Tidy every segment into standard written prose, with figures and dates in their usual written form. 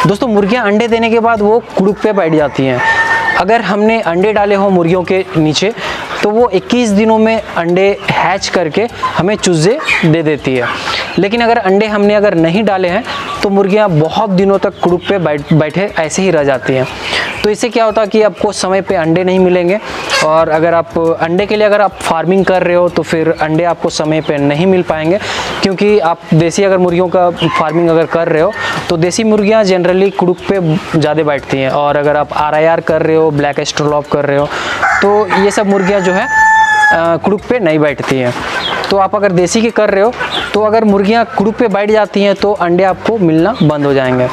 दोस्तों मुर्गियां अंडे देने के बाद वो कुड़ुक पे बैठ जाती हैं। अगर हमने अंडे डाले हों मुर्गियों के नीचे तो वो 21 दिनों में अंडे हैच करके हमें चूजे दे देती है। लेकिन अगर अंडे हमने अगर नहीं डाले हैं तो मुर्गियां बहुत दिनों तक कुड़ुक पे बैठे ऐसे ही रह जाती हैं। तो इससे क्या होता है कि आपको समय पे अंडे नहीं मिलेंगे, और अगर आप अंडे के लिए अगर आप फार्मिंग कर रहे हो तो फिर अंडे आपको समय पे नहीं मिल पाएंगे। क्योंकि आप देसी अगर मुर्गियों का फार्मिंग अगर कर रहे हो तो देसी मुर्गियां जनरली कुड़ुक पे ज़्यादा बैठती हैं, और अगर आप RIR कर रहे हो, ब्लैक एस्ट्रोलॉप कर रहे हो तो ये सब मुर्गियां जो है कुड़ुक पे नहीं बैठती हैं। तो आप अगर देसी की कर रहे हो तो अगर मुर्गियां कुड़ुक पे बैठ जाती हैं तो अंडे आपको मिलना बंद हो जाएंगे।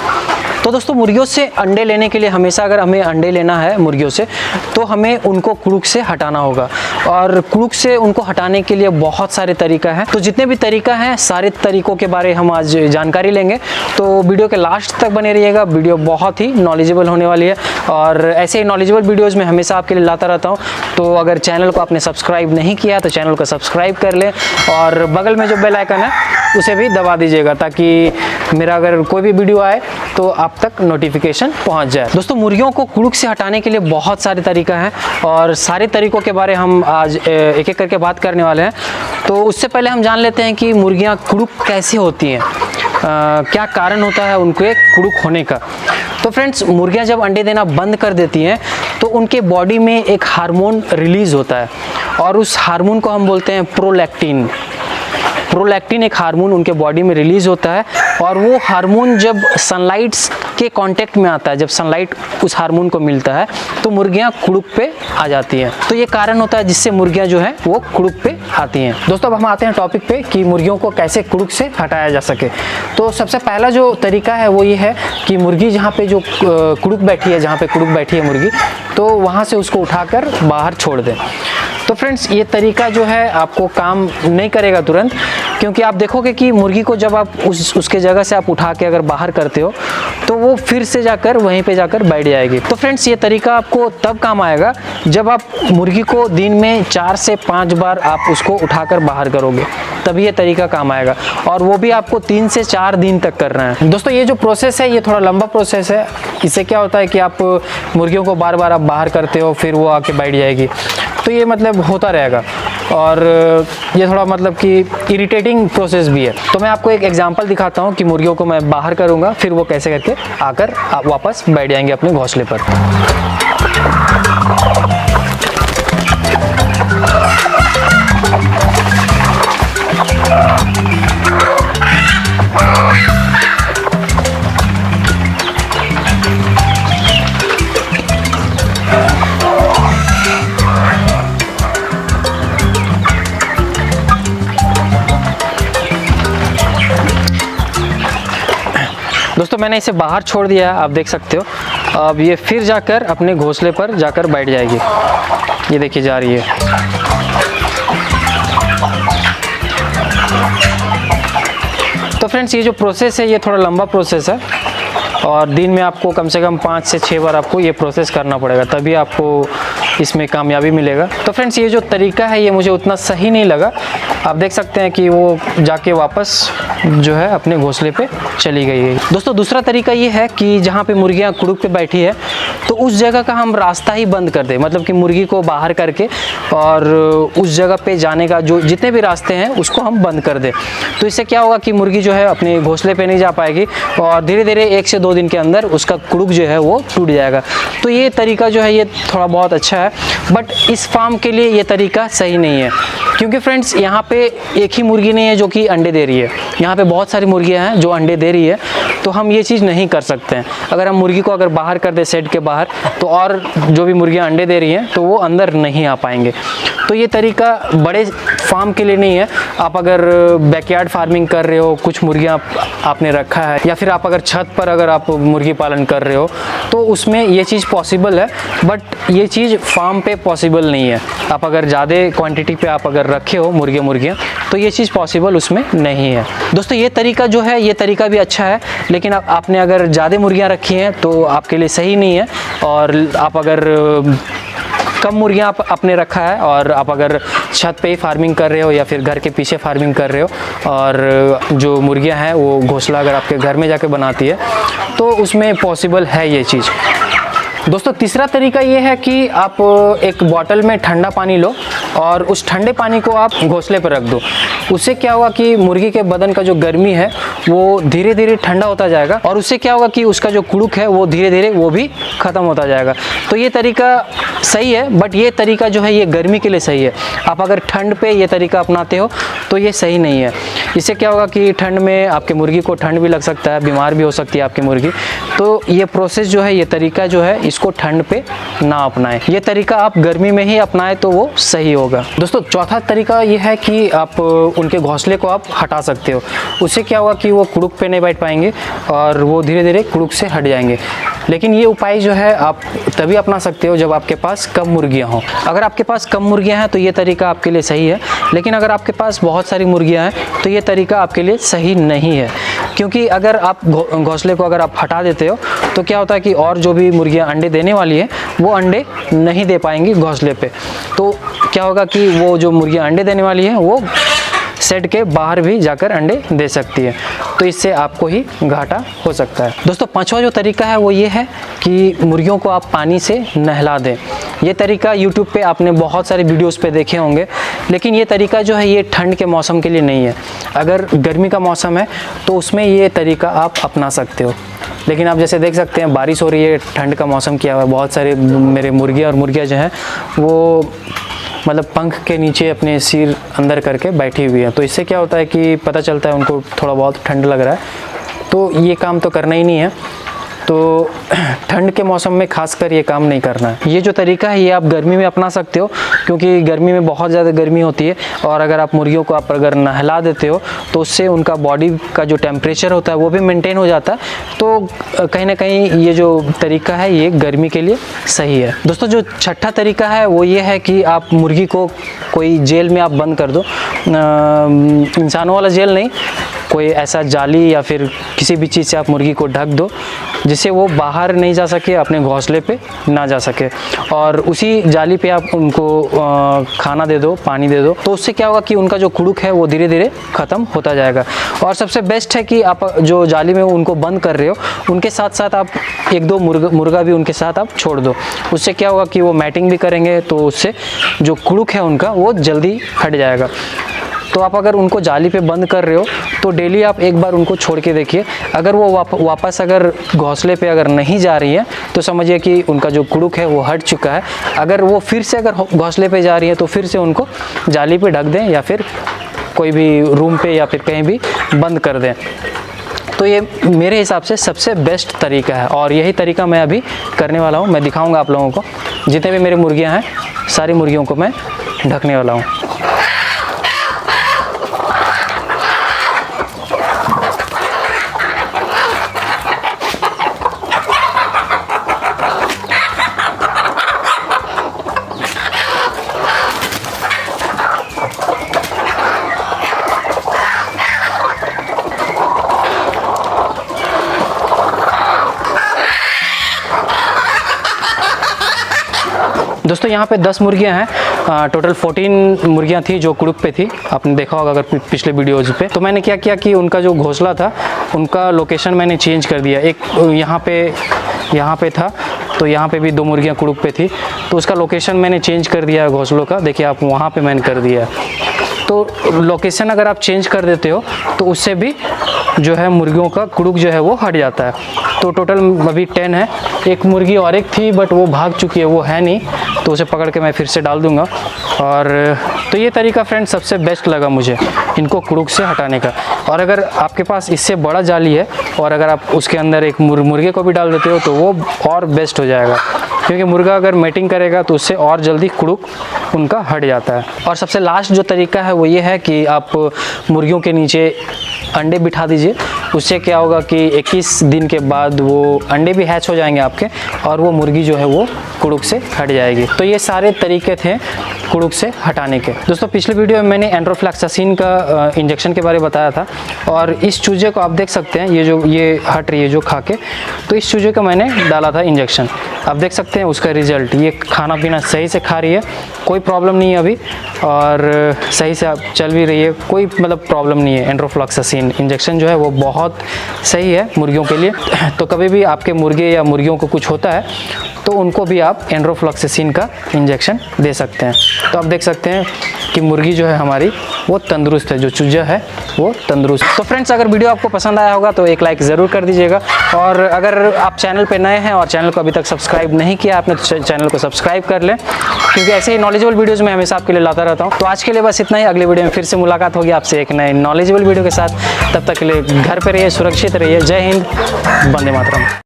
तो दोस्तों मुर्गियों से अंडे लेने के लिए हमेशा अगर हमें अंडे लेना है मुर्गियों से तो हमें उनको कुड़ुक से हटाना होगा, और कुड़ुक से उनको हटाने के लिए बहुत सारे तरीका है। तो जितने भी तरीका हैं सारे तरीकों के बारे हम आज जानकारी लेंगे, तो वीडियो के लास्ट तक बने रहिएगा। वीडियो बहुत ही नॉलेजेबल होने वाली है, और ऐसे ही नॉलेजेबल वीडियोज़ में हमेशा आपके लिए लाता रहता हूँ। तो अगर चैनल को आपने सब्सक्राइब नहीं किया तो चैनल को सब्सक्राइब कर लें, और बगल में जो बेल आइकन है उसे भी दबा दीजिएगा ताकि मेरा अगर कोई भी वीडियो आए तो आप तक नोटिफिकेशन पहुंच जाए। दोस्तों मुर्गियों को कुड़ुक से हटाने के लिए बहुत सारे तरीका हैं, और सारे तरीकों के बारे हम आज एक एक करके बात करने वाले हैं। तो उससे पहले हम जान लेते हैं कि मुर्गियां कुड़ुक कैसे होती हैं, क्या कारण होता है उनके कुड़ुक होने का। तो फ्रेंड्स मुर्गियां जब अंडे देना बंद कर देती हैं तो उनके बॉडी में एक हार्मोन रिलीज़ होता है, और उस हार्मोन को हम बोलते हैं प्रोलैक्टिन। प्रोलैक्टिन एक हार्मोन उनके बॉडी में रिलीज़ होता है, और वो हार्मोन जब सनलाइट के कांटेक्ट में आता है, जब सनलाइट उस हार्मोन को मिलता है तो मुर्गियां कुड़ुक पे आ जाती हैं। तो ये कारण होता है जिससे मुर्गियां जो है वो कुड़ुक पे आती हैं। दोस्तों अब हम आते हैं टॉपिक पे कि मुर्गियों को कैसे कुड़ुक से हटाया जा सके। तो सबसे पहला जो तरीका है वो ये है कि मुर्गी जहाँ पे जो कुड़ुक बैठी है, जहाँ पे कुड़ुक बैठी है मुर्गी, तो वहाँ से उसको उठाकर बाहर छोड़ दें। तो फ्रेंड्स ये तरीका जो है आपको काम नहीं करेगा तुरंत, क्योंकि आप देखोगे कि मुर्गी को जब आप उसके जगह से आप उठा के अगर बाहर करते हो तो वो फिर से जाकर वहीं पे जाकर बैठ जाएगी। तो फ्रेंड्स ये तरीका आपको तब काम आएगा जब आप मुर्गी को दिन में 4 से 5 बार आप उसको उठाकर बाहर करोगे, तभी ये तरीका काम आएगा, और वो भी आपको 3 से 4 दिन तक करना है। दोस्तों ये जो प्रोसेस है ये थोड़ा लंबा प्रोसेस है। इससे क्या होता है कि आप मुर्गियों को बार बार आप बाहर करते हो, फिर वो आके बैठ जाएगी, तो ये मतलब होता रहेगा, और ये थोड़ा मतलब कि इरिटेटिंग प्रोसेस भी है। तो मैं आपको एक एग्जांपल दिखाता हूँ कि मुर्गियों को मैं बाहर करूँगा, फिर वो कैसे करके आकर वापस बैठ जाएंगे अपने घोंसले पर। दोस्तों मैंने इसे बाहर छोड़ दिया है, आप देख सकते हो। अब ये फिर जाकर अपने घोंसले पर जाकर बैठ जाएगी। ये देखिए जा रही है। तो फ्रेंड्स ये जो प्रोसेस है ये थोड़ा लंबा प्रोसेस है, और दिन में आपको कम से कम 5 से 6 बार आपको ये प्रोसेस करना पड़ेगा, तभी आपको इसमें कामयाबी मिलेगा। तो फ्रेंड्स ये जो तरीका है ये मुझे उतना सही नहीं लगा। आप देख सकते हैं कि वो जाके वापस जो है अपने घोंसले पे चली गई है। दोस्तों दूसरा तरीका ये है कि जहाँ पे मुर्गियाँ कुड़ुक पे बैठी है तो उस जगह का हम रास्ता ही बंद कर दें, मतलब कि मुर्गी को बाहर करके और उस जगह पे जाने का जो जितने भी रास्ते हैं उसको हम बंद कर दें। तो इससे क्या होगा कि मुर्गी जो है अपने घोंसले पे नहीं जा पाएगी, और धीरे धीरे 1 से 2 दिन के अंदर उसका कुड़ुक जो है वो टूट जाएगा। तो ये तरीका जो है ये थोड़ा बहुत अच्छा है, बट इस फार्म के लिए ये तरीका सही नहीं है, क्योंकि फ्रेंड्स यहाँ पे एक ही मुर्गी नहीं है जो कि अंडे दे रही है, यहाँ पे बहुत सारी मुर्गियाँ हैं जो अंडे दे रही है। तो हम ये चीज़ नहीं कर सकते हैं। अगर हम मुर्गी को अगर बाहर कर दें शेड के बाहर, तो और जो भी मुर्गियाँ अंडे दे रही हैं तो वो अंदर नहीं आ पाएंगे। तो ये तरीका बड़े फार्म के लिए नहीं है। आप अगर बैकयार्ड फार्मिंग कर रहे हो, कुछ मुर्गियाँ आपने रखा है, या फिर आप अगर छत पर अगर आप मुर्गी पालन कर रहे हो, तो उसमें ये चीज़ पॉसिबल है, बट ये चीज़ फार्म पे पॉसिबल नहीं है। आप अगर ज़्यादा क्वांटिटी पे आप अगर रखे हो मुर्गियाँ, तो ये चीज़ पॉसिबल उसमें नहीं है। दोस्तों ये तरीका जो है, ये तरीका भी अच्छा है, लेकिन आपने अगर ज़्यादा मुर्गियाँ रखी हैं तो आपके लिए सही नहीं है। और आप अगर कम मुर्गियाँ आप आपने रखा है और आप अगर छत पे ही फार्मिंग कर रहे हो या फिर घर के पीछे फार्मिंग कर रहे हो, और जो मुर्गियाँ हैं वो घोंसला अगर आपके घर में जाके बनाती है, तो उसमें पॉसिबल है ये चीज़। दोस्तों तीसरा तरीका ये है कि आप एक बॉटल में ठंडा पानी लो और उस ठंडे पानी को आप घोंसले पर रख दो। उससे क्या होगा कि मुर्गी के बदन का जो गर्मी है वो धीरे धीरे ठंडा होता जाएगा, और उससे क्या होगा कि उसका जो कुड़ुक है वो धीरे धीरे वो भी ख़त्म होता जाएगा। तो ये तरीका सही है, बट ये तरीका जो है ये गर्मी के लिए सही है। आप अगर ठंड पे ये तरीका अपनाते हो तो ये सही नहीं है। इससे क्या होगा कि ठंड में आपकी मुर्गी को ठंड भी लग सकता है, बीमार भी हो सकती है आपकी मुर्गी। तो ये प्रोसेस जो है, ये तरीका जो है, इसको ठंड पे ना अपनाएं। ये तरीका आप गर्मी में ही अपनाएं तो वो सही होगा। दोस्तों चौथा तरीका ये है कि आप उनके घोंसले को आप हटा सकते हो। उससे क्या होगा कि वो कुड़ुक पे नहीं बैठ पाएंगे और वो धीरे धीरे कुड़ुक से हट जाएंगे। लेकिन ये उपाय जो है आप तभी अपना सकते हो जब आपके पास कम मुर्गियाँ हों। अगर आपके पास कम मुर्गियाँ हैं तो ये तरीका आपके लिए सही है, लेकिन अगर आपके पास बहुत सारी मुर्गियाँ हैं तो ये तरीका आपके लिए सही नहीं है। क्योंकि अगर आप घोंसले को अगर आप हटा देते हो तो क्या होता है कि और जो भी मुर्गियाँ अंडे देने वाली है वो अंडे नहीं दे पाएंगी घोंसले पे। तो क्या होगा कि वो जो मुर्गियाँ अंडे देने वाली है वो शेड के बाहर भी जाकर अंडे दे सकती है। तो इससे आपको ही घाटा हो सकता है। दोस्तों पांचवा जो तरीका है वो ये है कि मुर्गियों को आप पानी से नहला दें। ये तरीका यूट्यूब पे आपने बहुत सारे वीडियोस पे देखे होंगे, लेकिन ये तरीका जो है ये ठंड के मौसम के लिए नहीं है। अगर गर्मी का मौसम है तो उसमें ये तरीका आप अपना सकते हो। लेकिन आप जैसे देख सकते हैं बारिश हो रही है, ठंड का मौसम किया हुआ है, बहुत सारे मेरे मुर्गियाँ जो हैं वो मतलब पंख के नीचे अपने सिर अंदर करके बैठी हुई है। तो इससे क्या होता है कि पता चलता है उनको थोड़ा बहुत ठंड लग रहा है, तो ये काम तो करना ही नहीं है। तो ठंड के मौसम में खासकर ये काम नहीं करना है। ये जो तरीका है ये आप गर्मी में अपना सकते हो, क्योंकि गर्मी में बहुत ज़्यादा गर्मी होती है, और अगर आप मुर्गियों को आप अगर नहला देते हो तो उससे उनका बॉडी का जो टेम्परेचर होता है वो भी मेंटेन हो जाता है। तो कहीं ना कहीं ये जो तरीका है ये गर्मी के लिए सही है। दोस्तों जो छठा तरीका है वो ये है कि आप मुर्गी को कोई जेल में आप बंद कर दो। इंसानों वाला जेल नहीं, कोई ऐसा जाली या फिर किसी भी चीज़ से आप मुर्गी को ढक दो जिससे वो बाहर नहीं जा सके, अपने घोंसले पे ना जा सके, और उसी जाली पे आप उनको खाना दे दो, पानी दे दो। तो उससे क्या होगा कि उनका जो कुड़ुक है वो धीरे धीरे ख़त्म होता जाएगा। और सबसे बेस्ट है कि आप जो जाली में उनको बंद कर रहे हो उनके साथ साथ आप एक दो मुर्गा भी उनके साथ आप छोड़ दो। उससे क्या होगा कि वो मैटिंग भी करेंगे, तो उससे जो कुड़ुक है उनका वो जल्दी हट जाएगा। तो आप अगर उनको जाली पे बंद कर रहे हो तो डेली आप एक बार उनको छोड़ के देखिए। अगर वो वापस अगर घोंसले पे अगर नहीं जा रही है तो समझिए कि उनका जो कुड़ुक है वो हट चुका है। अगर वो फिर से अगर घोंसले पे जा रही है तो फिर से उनको जाली पे ढक दें या फिर कोई भी रूम पे या फिर कहीं भी बंद कर दें। तो ये मेरे हिसाब से सबसे बेस्ट तरीका है, और यही तरीका मैं अभी करने वाला हूँ। मैं दिखाऊँगा आप लोगों को। जितने भी मेरे मुर्गियाँ हैं सारी मुर्गियों को मैं ढकने वाला हूँ। दोस्तों यहाँ पे 10 मुर्गियाँ हैं, टोटल 14 मुर्गियाँ थी जो कुड़ुक पे थी। आपने देखा होगा अगर पिछले वीडियोज़ पे। तो मैंने क्या किया कि उनका जो घोंसला था उनका लोकेशन मैंने चेंज कर दिया। एक यहाँ पे था, तो यहाँ पे भी 2 मुर्गियाँ कुड़ुक पे थी, तो उसका लोकेशन मैंने चेंज कर दिया घोंसलों का। देखिए आप वहाँ पे मैंने कर दिया। तो लोकेशन अगर आप चेंज कर देते हो तो उससे भी जो है मुर्गियों का कुड़ुक जो है वो हट जाता है। तो टोटल अभी 10 है। एक मुर्गी और एक थी बट वो भाग चुकी है, वो है नहीं, तो उसे पकड़ के मैं फिर से डाल दूंगा। और तो ये तरीका फ्रेंड सबसे बेस्ट लगा मुझे इनको कुड़ुक से हटाने का। और अगर आपके पास इससे बड़ा जाली है और अगर आप उसके अंदर एक मुर्गे को भी डाल देते हो तो वो और बेस्ट हो जाएगा, क्योंकि मुर्गा अगर मेटिंग करेगा तो उससे और जल्दी कुड़ुक उनका हट जाता है। और सबसे लास्ट जो तरीका है वो ये है कि आप मुर्गियों के नीचे अंडे बिठा दीजिए। उससे क्या होगा कि 21 दिन के बाद वो अंडे भी हैच हो जाएंगे आपके और वो मुर्गी जो है वो कुड़ुक से हट जाएगी। तो ये सारे तरीके थे कुड़ुक से हटाने के। दोस्तों पिछले वीडियो में मैंने एंड्रोफ्लैक्सासिन का इंजेक्शन के बारे में बताया था और इस चूजे को आप देख सकते हैं, ये हट रही है जो खा के, तो इस चूजे का मैंने डाला था इंजेक्शन। आप देख सकते हैं उसका रिजल्ट, ये खाना पीना सही से खा रही है, कोई प्रॉब्लम नहीं है अभी और सही से आप चल भी रही है, कोई मतलब प्रॉब्लम नहीं है। एंड्रोफ्लैक्सासिन इंजेक्शन जो है वो बहुत सही है मुर्गियों के लिए। तो कभी भी आपके मुर्गे या मुर्गियों को कुछ होता है तो उनको भी आप एंड्रोफ्लैक्सासिन का इंजेक्शन दे सकते हैं। तो आप देख सकते हैं कि मुर्गी जो है हमारी वो तंदुरुस्त है, जो चूजा है वो तंदुरुस्त। तो फ्रेंड्स अगर वीडियो आपको पसंद आया होगा तो एक लाइक ज़रूर कर दीजिएगा, और अगर आप चैनल पे नए हैं और चैनल को अभी तक सब्सक्राइब नहीं किया आपने तो चैनल को सब्सक्राइब कर लें, क्योंकि ऐसे ही नॉलेजेबल वीडियोज़ मैं हमेशा आपके लिए लाता रहता हूँ। तो आज के लिए बस इतना ही, अगले वीडियो में फिर से मुलाकात होगी आपसे एक नए नॉलेजेबल वीडियो के साथ। तब तक के लिए घर पर रहिए, सुरक्षित रहिए। जय हिंद, वंदे मातरम।